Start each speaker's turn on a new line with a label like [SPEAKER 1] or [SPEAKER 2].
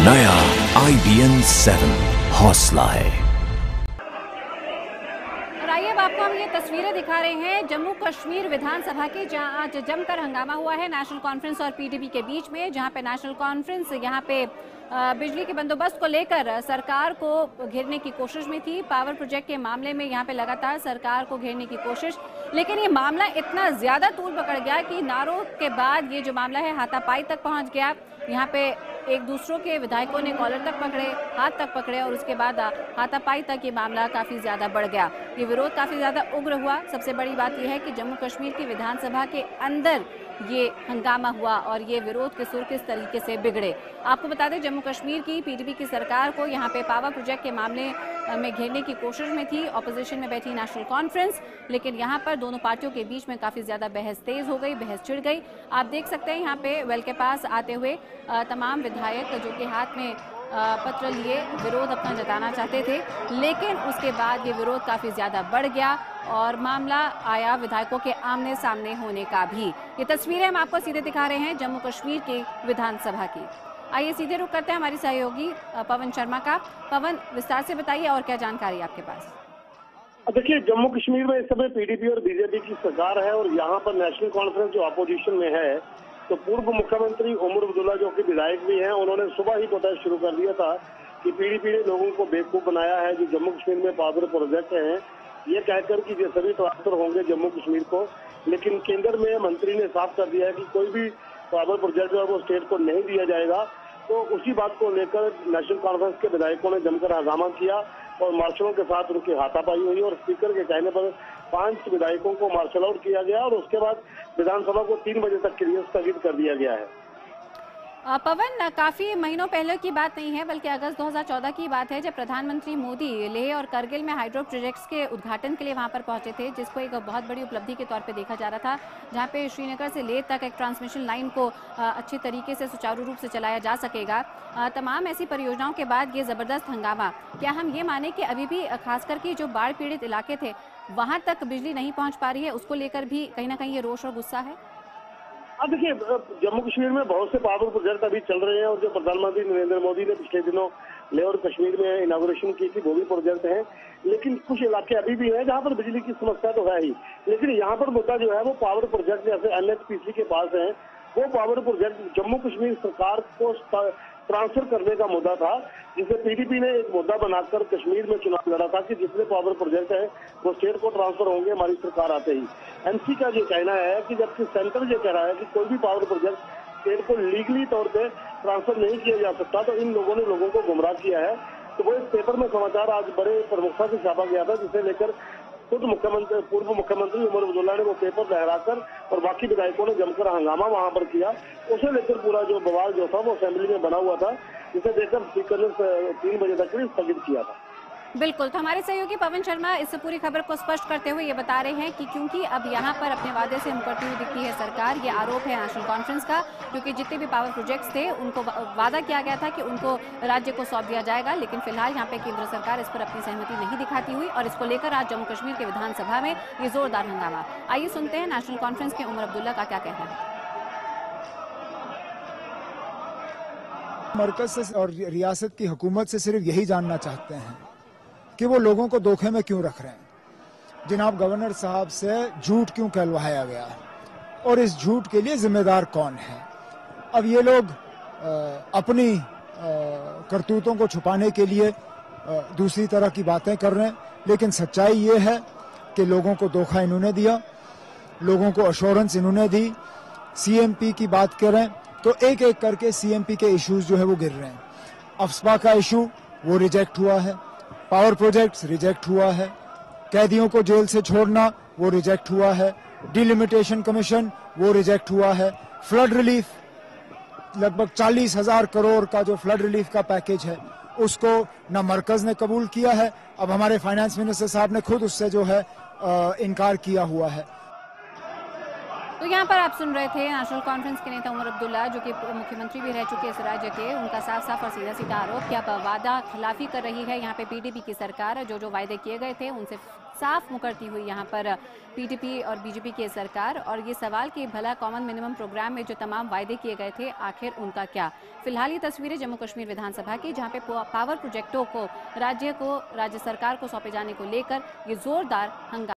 [SPEAKER 1] नया IBN 7 हौसला है।
[SPEAKER 2] और आइए अब आपको हम ये तस्वीरें दिखा रहे हैं जम्मू कश्मीर विधानसभा की, जहां आज जमकर हंगामा हुआ है नेशनल कॉन्फ्रेंस और PDP के बीच में। जहां पे नेशनल कॉन्फ्रेंस यहां पे बिजली के बंदोबस्त को लेकर सरकार को घेरने की कोशिश में थी। पावर प्रोजेक्ट के मामले में यहां पे लगातार सरकार को घेरने की कोशिश, लेकिन ये मामला इतना ज्यादा तूल पकड़ गया कि नारों के बाद ये जो मामला है हाथापाई तक पहुंच गया। यहाँ पे एक दूसरों के विधायकों ने कॉलर तक पकड़े, हाथ तक पकड़े और उसके बाद हाथापाई तक ये मामला काफी ज्यादा बढ़ गया। ये विरोध काफी ज्यादा उग्र हुआ। सबसे बड़ी बात यह है कि जम्मू कश्मीर की विधानसभा के अंदर ये हंगामा हुआ और ये विरोध के सुर किस तरीके से बिगड़े। आपको बता दें जम्मू कश्मीर की PDP की सरकार को यहाँ पे पावर प्रोजेक्ट के मामले में घेरने की कोशिश में थी। ऑपोजिशन में बैठी नेशनल कॉन्फ्रेंस, लेकिन यहाँ पर दोनों पार्टियों के बीच में काफी ज्यादा बहस तेज हो गई, बहस छिड़ गई। आप देख सकते हैं यहाँ पे वेल के पास आते हुए तमाम विधायक जो कि हाथ में पत्र लिए विरोध अपना जताना चाहते थे, लेकिन उसके बाद ये विरोध काफी ज्यादा बढ़ गया और मामला आया विधायकों के आमने सामने होने का भी। ये तस्वीरें हम आपको सीधे दिखा रहे हैं जम्मू कश्मीर की विधानसभा की। आइए सीधे रुख करते हैं हमारी सहयोगी पवन शर्मा का। पवन, विस्तार से बताइए और क्या जानकारी आपके पास?
[SPEAKER 3] देखिए, जम्मू कश्मीर में इस समय PDP और BJP की सरकार है और यहाँ पर नेशनल कॉन्फ्रेंस जो अपोजिशन में है, तो पूर्व मुख्यमंत्री उमर अब्दुल्ला जो कि विधायक भी हैं, उन्होंने सुबह ही प्रोटेस्ट शुरू कर दिया था कि PDP ने लोगों को बेवकूफ बनाया है। जो जम्मू कश्मीर में पावर प्रोजेक्ट हैं, ये कहकर कि ये सभी ट्रांसफर होंगे जम्मू कश्मीर को, लेकिन केंद्र में मंत्री ने साफ कर दिया है कि कोई भी पावर प्रोजेक्ट जो है वो स्टेट को नहीं दिया जाएगा। तो उसी बात को लेकर नेशनल कॉन्फ्रेंस के विधायकों ने जमकर हंगामा किया और मार्शलों के साथ उनकी हाथापाई हुई और स्पीकर के कहने पर 5 विधायकों को मार्शल आउट किया गया और उसके बाद विधानसभा को 3 बजे तक के लिए स्थगित कर दिया गया है।
[SPEAKER 2] पवन, काफी महीनों पहले की बात नहीं है बल्कि अगस्त 2014 की बात है, जब प्रधानमंत्री मोदी लेह और करगिल में हाइड्रो प्रोजेक्ट्स के उद्घाटन के लिए वहां पर पहुंचे थे, जिसको एक बहुत बड़ी उपलब्धि के तौर पे देखा जा रहा था, जहां पे श्रीनगर से लेह तक एक ट्रांसमिशन लाइन को अच्छी तरीके से सुचारू रूप से चलाया जा सकेगा। तमाम ऐसी परियोजनाओं के बाद ये जबरदस्त हंगामा, क्या हम ये माने कि अभी भी खासकर की जो बाढ़ पीड़ित इलाके थे वहां तक बिजली नहीं पहुंच पा रही है, उसको लेकर भी कहीं ना कहीं ये रोष और गुस्सा है?
[SPEAKER 3] अब देखिए, जम्मू कश्मीर में बहुत से पावर प्रोजेक्ट अभी चल रहे हैं और जो प्रधानमंत्री नरेंद्र मोदी ने पिछले दिनों लेह और कश्मीर में इनॉग्रेशन की थी, वो भी प्रोजेक्ट हैं, लेकिन कुछ इलाके अभी भी हैं जहां पर बिजली की समस्या तो है ही। लेकिन यहाँ पर मुद्दा जो है वो पावर प्रोजेक्ट जैसे NHPC के पास है, वो पावर प्रोजेक्ट जम्मू कश्मीर सरकार को ट्रांसफर करने का मुद्दा था, जिसे PDP ने एक मुद्दा बनाकर कश्मीर में चुनाव लड़ा था कि जितने पावर प्रोजेक्ट है वो स्टेट को ट्रांसफर होंगे हमारी सरकार आते ही। MC का ये कहना है कि जबकि सेंटर ये कह रहा है कि कोई भी पावर प्रोजेक्ट स्टेट को लीगली तौर पे ट्रांसफर नहीं किया जा सकता, तो इन लोगों ने लोगों को गुमराह किया है। तो वो इस पेपर में समाचार आज बड़े प्रमुखता से छापा गया था, जिसे लेकर खुद पूर्व मुख्यमंत्री उमर अब्दुल्ला ने वो पेपर लहराकर और बाकी विधायकों ने जमकर हंगामा वहां पर किया। उसे लेकर पूरा जो बवाल जो था वो असेंबली में बना हुआ था, जिसे देखकर स्पीकर ने 3 बजे तक स्थगित किया था।
[SPEAKER 2] बिल्कुल, तो हमारे सहयोगी पवन शर्मा इस पूरी खबर को स्पष्ट करते हुए ये बता रहे हैं कि क्योंकि अब यहाँ पर अपने वादे से मुकरती हुई दिखती है सरकार, ये आरोप है नेशनल कॉन्फ्रेंस का, क्योंकि जितने भी पावर प्रोजेक्ट्स थे उनको वादा किया गया था कि उनको राज्य को सौंप दिया जाएगा, लेकिन फिलहाल यहाँ पे केंद्र सरकार इस पर अपनी सहमति नहीं दिखाती हुई और इसको लेकर आज जम्मू कश्मीर के विधानसभा में ये जोरदार हंगामा। आइए सुनते हैं नेशनल कॉन्फ्रेंस के उमर अब्दुल्ला का क्या कहना है।
[SPEAKER 4] मरकज से और रियासत की हुकूमत से सिर्फ यही जानना चाहते हैं कि वो लोगों को धोखे में क्यों रख रहे हैं। जनाब गवर्नर साहब से झूठ क्यों कहलवाया गया और इस झूठ के लिए जिम्मेदार कौन है? अब ये लोग अपनी करतूतों को छुपाने के लिए दूसरी तरह की बातें कर रहे हैं, लेकिन सच्चाई ये है कि लोगों को धोखा इन्होंने दिया, लोगों को अश्योरेंस इन्होंने दी। CMP की बात करें तो एक एक करके CMP के इश्यूज जो है वो गिर रहे हैं। अफस्पा का इशू वो रिजेक्ट हुआ है, पावर प्रोजेक्ट्स रिजेक्ट हुआ है, कैदियों को जेल से छोड़ना वो रिजेक्ट हुआ है, डिलिमिटेशन कमीशन वो रिजेक्ट हुआ है, फ्लड रिलीफ लगभग 40,000 करोड़ का जो फ्लड रिलीफ का पैकेज है उसको न मरकज ने कबूल किया है, अब हमारे फाइनेंस मिनिस्टर साहब ने खुद उससे जो है इनकार किया हुआ है।
[SPEAKER 2] तो यहाँ पर आप सुन रहे थे नेशनल कॉन्फ्रेंस के नेता उमर अब्दुल्ला, जो कि मुख्यमंत्री भी रह चुके इस राज्य के। उनका साफ साफ और सीधा सीधा आरोप कि अब वादा खिलाफी कर रही है यहाँ पे पीडीपी की सरकार। जो वायदे किए गए थे उनसे साफ मुकरती हुई यहाँ पर पीडीपी और बीजेपी की सरकार। और ये सवाल कि भला कॉमन मिनिमम प्रोग्राम में जो तमाम वायदे किए गए थे आखिर उनका क्या। फिलहाल ये तस्वीरें जम्मू कश्मीर विधानसभा की, जहाँ पे पावर प्रोजेक्टों को राज्य सरकार को सौंपे जाने को लेकर ये जोरदार हंगामा